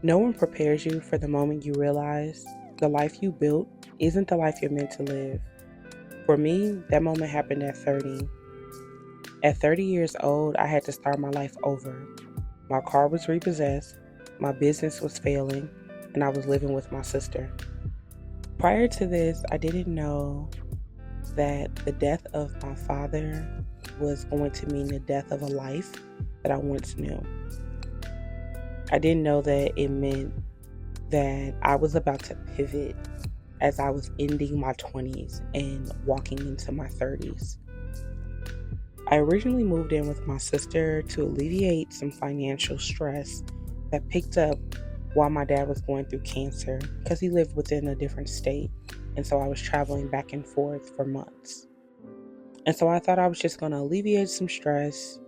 No one prepares you for the moment you realize the life you built isn't the life you're meant to live. For me, that moment happened at 30. At 30 years old, I had to start my life over. My car was repossessed, my business was failing, and I was living with my sister. Prior to this, I didn't know that the death of my father was going to mean the death of a life that I once knew. I didn't know that it meant that I was about to pivot as I was ending my 20s and walking into my 30s. I originally moved in with my sister to alleviate some financial stress that picked up while my dad was going through cancer because he lived within a different state. And so I was traveling back and forth for months. And so I thought I was just going to alleviate some stress,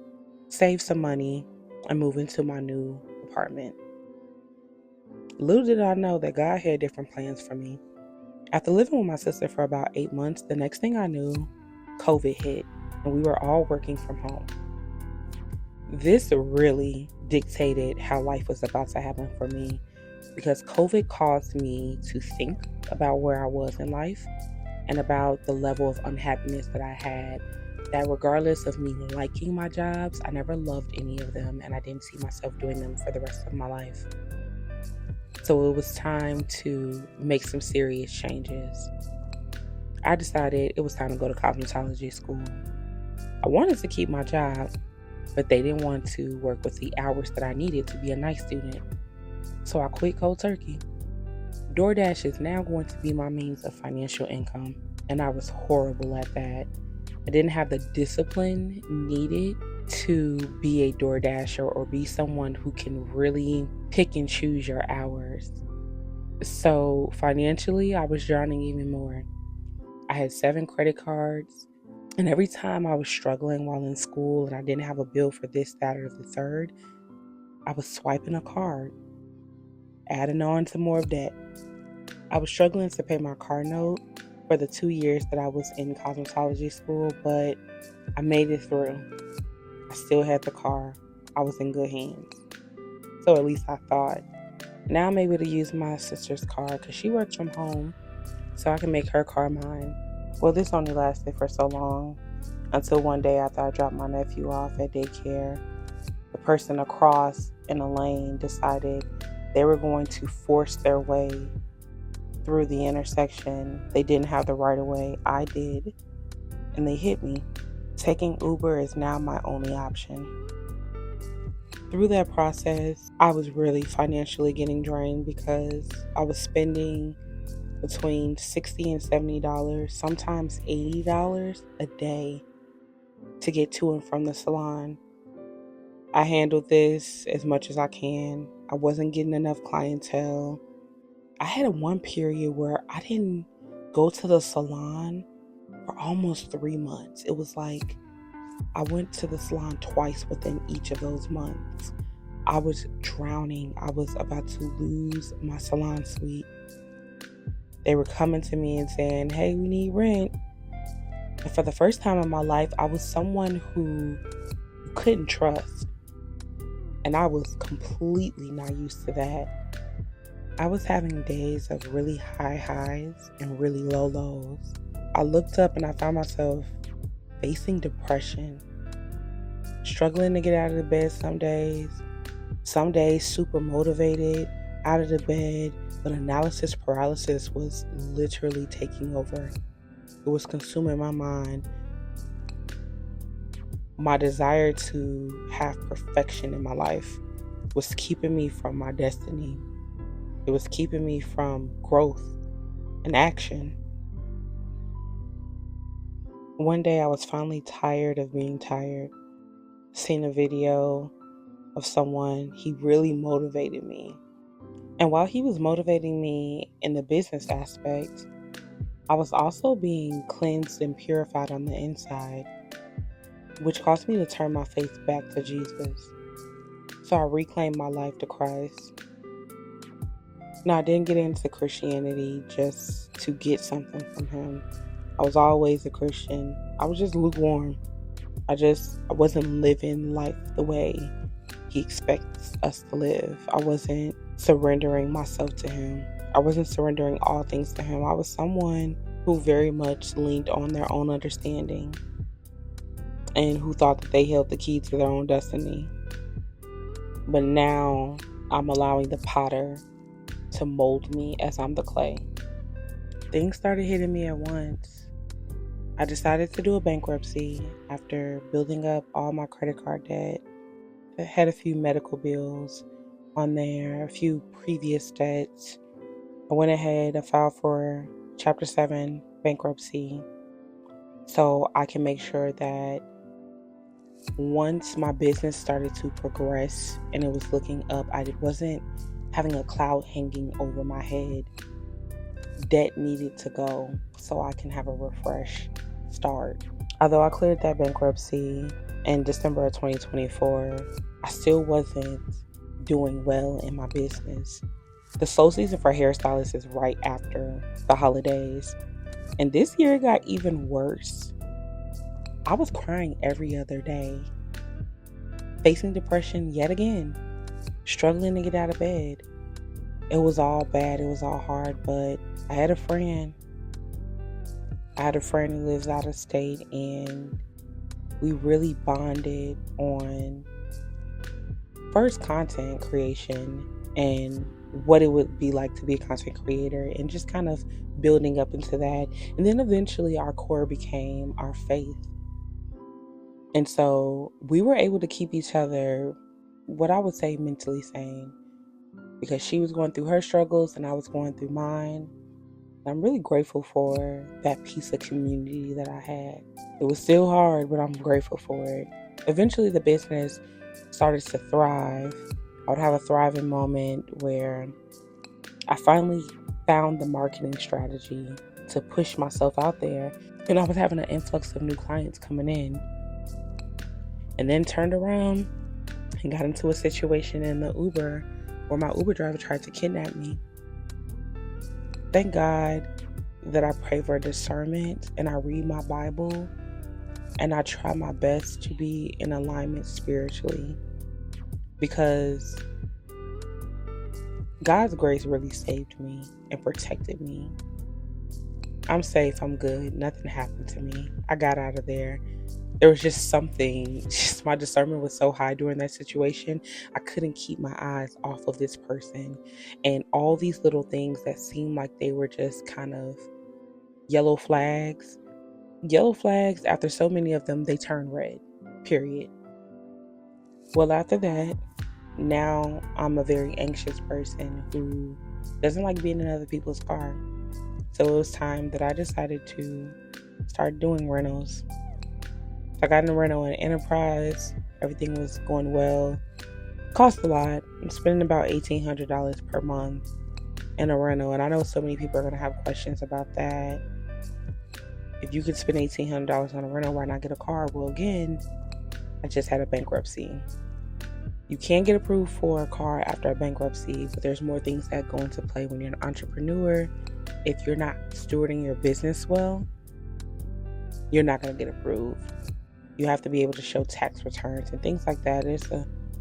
save some money, and move into my new apartment. Little did I know that God had different plans for me. After living with my sister for about 8 months, the next thing I knew, COVID hit, and we were all working from home. This really dictated how life was about to happen for me because COVID caused me to think about where I was in life and about the level of unhappiness that I had, that regardless of me liking my jobs, I never loved any of them and I didn't see myself doing them for the rest of my life. So it was time to make some serious changes. I decided it was time to go to cosmetology school. I wanted to keep my job, but they didn't want to work with the hours that I needed to be a nice student. So I quit cold turkey. DoorDash is now going to be my means of financial income, and I was horrible at that. I didn't have the discipline needed to be a DoorDasher or be someone who can really pick and choose your hours. So financially, I was drowning even more. I had 7 credit cards, and every time I was struggling while in school and I didn't have a bill for this, that, or the third, I was swiping a card, adding on to more of debt. I was struggling to pay my car note for the 2 years that I was in cosmetology school, but I made it through. I still had the car. I was in good hands. So at least I thought. Now I'm able to use my sister's car because she works from home, so I can make her car mine. Well, this only lasted for so long until one day after I dropped my nephew off at daycare, the person across in a lane decided they were going to force their way through the intersection. They didn't have the right of way. I did, and they hit me. Taking Uber is now my only option. Through that process, I was really financially getting drained because I was spending between $60 and $70, sometimes $80 a day to get to and from the salon. I handled this as much as I can. I wasn't getting enough clientele. I had one period where I didn't go to the salon for almost 3 months. It was like I went to the salon twice within each of those months. I was drowning. I was about to lose my salon suite. They were coming to me and saying, "Hey, we need rent." And for the first time in my life, I was someone who you couldn't trust. And I was completely not used to that. I was having days of really high highs and really low lows. I looked up and I found myself facing depression, struggling to get out of the bed some days super motivated out of the bed, but analysis paralysis was literally taking over. It was consuming my mind. My desire to have perfection in my life was keeping me from my destiny. It was keeping me from growth and action. One day I was finally tired of being tired. Seen a video of someone, he really motivated me. And while he was motivating me in the business aspect, I was also being cleansed and purified on the inside, which caused me to turn my faith back to Jesus. So I reclaimed my life to Christ. Now, I didn't get into Christianity just to get something from him. I was always a Christian. I was just lukewarm. I wasn't living life the way he expects us to live. I wasn't surrendering myself to him. I wasn't surrendering all things to him. I was someone who very much leaned on their own understanding and who thought that they held the key to their own destiny. But now I'm allowing the potter to mold me as I'm the clay. Things started hitting me at once. I decided to do a bankruptcy after building up all my credit card debt. I had a few medical bills on there, a few previous debts. I went ahead and filed for Chapter 7 bankruptcy so I can make sure that once my business started to progress and it was looking up, I wasn't having a cloud hanging over my head. Debt needed to go so I can have a refresh start. Although I cleared that bankruptcy in December of 2024, I still wasn't doing well in my business. The slow season for hairstylists is right after the holidays. And this year it got even worse. I was crying every other day, facing depression yet again, struggling to get out of bed. It was all bad, it was all hard, but I had a friend. Who lives out of state, and we really bonded on first content creation and what it would be like to be a content creator and just kind of building up into that. And then eventually our core became our faith. And so we were able to keep each other, what I would say, mentally sane, because she was going through her struggles and I was going through mine. I'm really grateful for that piece of community that I had. It was still hard, but I'm grateful for it. Eventually the business started to thrive. I would have a thriving moment where I finally found the marketing strategy to push myself out there. And I was having an influx of new clients coming in. And then turned around and got into a situation in the Uber where my Uber driver tried to kidnap me. Thank God that I pray for discernment and I read my Bible and I try my best to be in alignment spiritually, because God's grace really saved me and protected me. I'm safe, I'm good, nothing happened to me. I got out of there. There was just something, my discernment was so high during that situation. I couldn't keep my eyes off of this person. And all these little things that seemed like they were just kind of yellow flags, after so many of them, they turn red, period. Well, after that, now I'm a very anxious person who doesn't like being in other people's car. So it was time that I decided to start doing rentals. I got in a rental in Enterprise. Everything was going well. Cost a lot. I'm spending about $1,800 per month in a rental. And I know so many people are going to have questions about that. If you could spend $1,800 on a rental, why not get a car? Well, again, I just had a bankruptcy. You can get approved for a car after a bankruptcy, but there's more things that go into play when you're an entrepreneur. If you're not stewarding your business well, you're not going to get approved. You have to be able to show tax returns and things like that.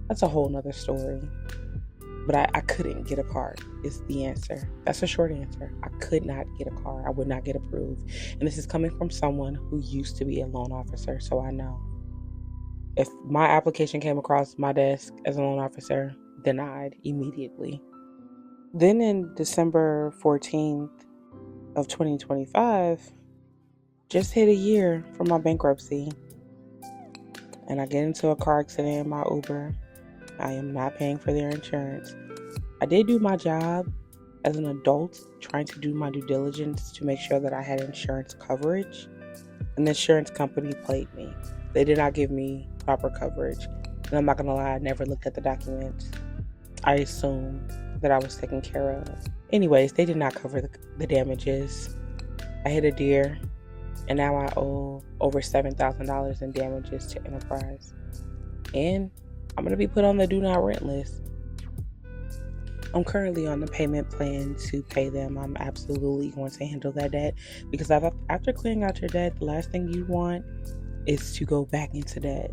That's a whole nother story. But I couldn't get a car is the answer. That's a short answer. I could not get a car. I would not get approved. And this is coming from someone who used to be a loan officer, so I know. If my application came across my desk as a loan officer, denied immediately. Then in December 14th of 2025, just hit a year from my bankruptcy. And I get into a car accident in my Uber. I am not paying for their insurance. I did do my job as an adult, trying to do my due diligence to make sure that I had insurance coverage. And the insurance company played me. They did not give me proper coverage. And I'm not going to lie, I never looked at the documents. I assumed that I was taken care of. Anyways, they did not cover the damages. I hit a deer. And now I owe over $7,000 in damages to Enterprise. And I'm going to be put on the do not rent list. I'm currently on the payment plan to pay them. I'm absolutely going to handle that debt, because after clearing out your debt, the last thing you want is to go back into debt.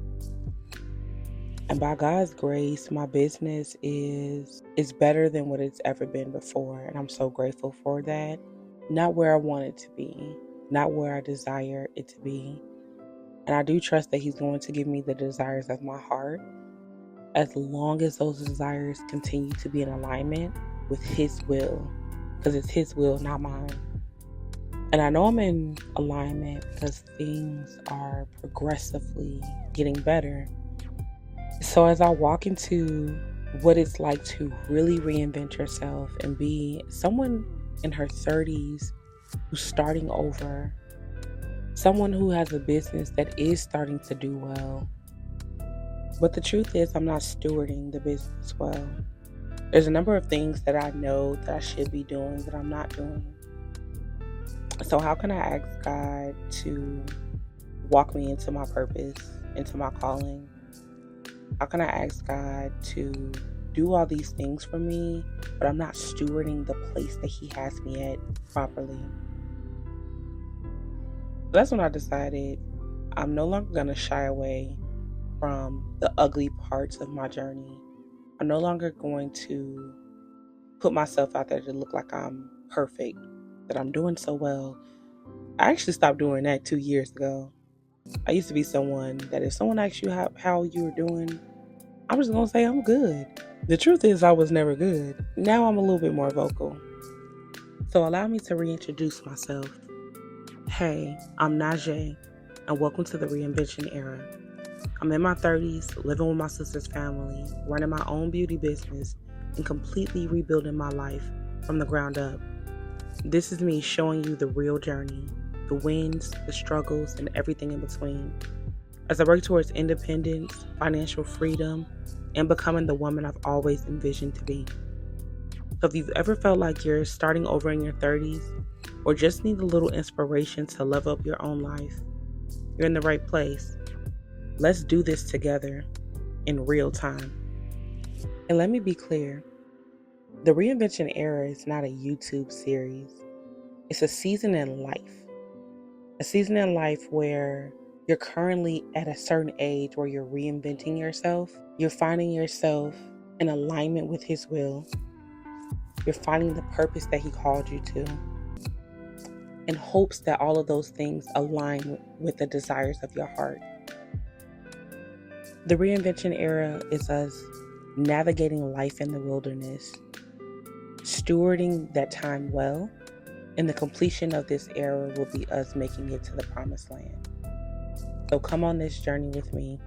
And by God's grace, my business is better than what it's ever been before. And I'm so grateful for that. Not where I want it to be, not where I desire it to be. And I do trust that He's going to give me the desires of my heart as long as those desires continue to be in alignment with His will, because it's His will, not mine. And I know I'm in alignment because things are progressively getting better. So as I walk into what it's like to really reinvent yourself and be someone in her 30s who's starting over, someone who has a business that is starting to do well. But the truth is, I'm not stewarding the business well. There's a number of things that I know that I should be doing that I'm not doing. So how can I ask God to walk me into my purpose, into my calling? How can I ask God to do all these things for me, but I'm not stewarding the place that He has me at properly? That's when I decided I'm no longer going to shy away from the ugly parts of my journey. I'm no longer going to put myself out there to look like I'm perfect, that I'm doing so well. I actually stopped doing that 2 years ago. I used to be someone that if someone asks you how you were doing, I'm just going to say I'm good. The truth is I was never good. Now I'm a little bit more vocal. So allow me to reintroduce myself. Hey, I'm Nyjea, and welcome to the reinvention era. I'm in my 30s, living with my sister's family, running my own beauty business, and completely rebuilding my life from the ground up. This is me showing you the real journey, the wins, the struggles, and everything in between. As I work towards independence, financial freedom, and becoming the woman I've always envisioned to be. So if you've ever felt like you're starting over in your 30s, or just need a little inspiration to level up your own life, you're in the right place. Let's do this together in real time. And let me be clear, the reinvention era is not a YouTube series. It's a season in life. A season in life where you're currently at a certain age where you're reinventing yourself. You're finding yourself in alignment with His will. You're finding the purpose that He called you to, in hopes that all of those things align with the desires of your heart. The reinvention era is us navigating life in the wilderness, stewarding that time well, and the completion of this era will be us making it to the promised land. So come on this journey with me.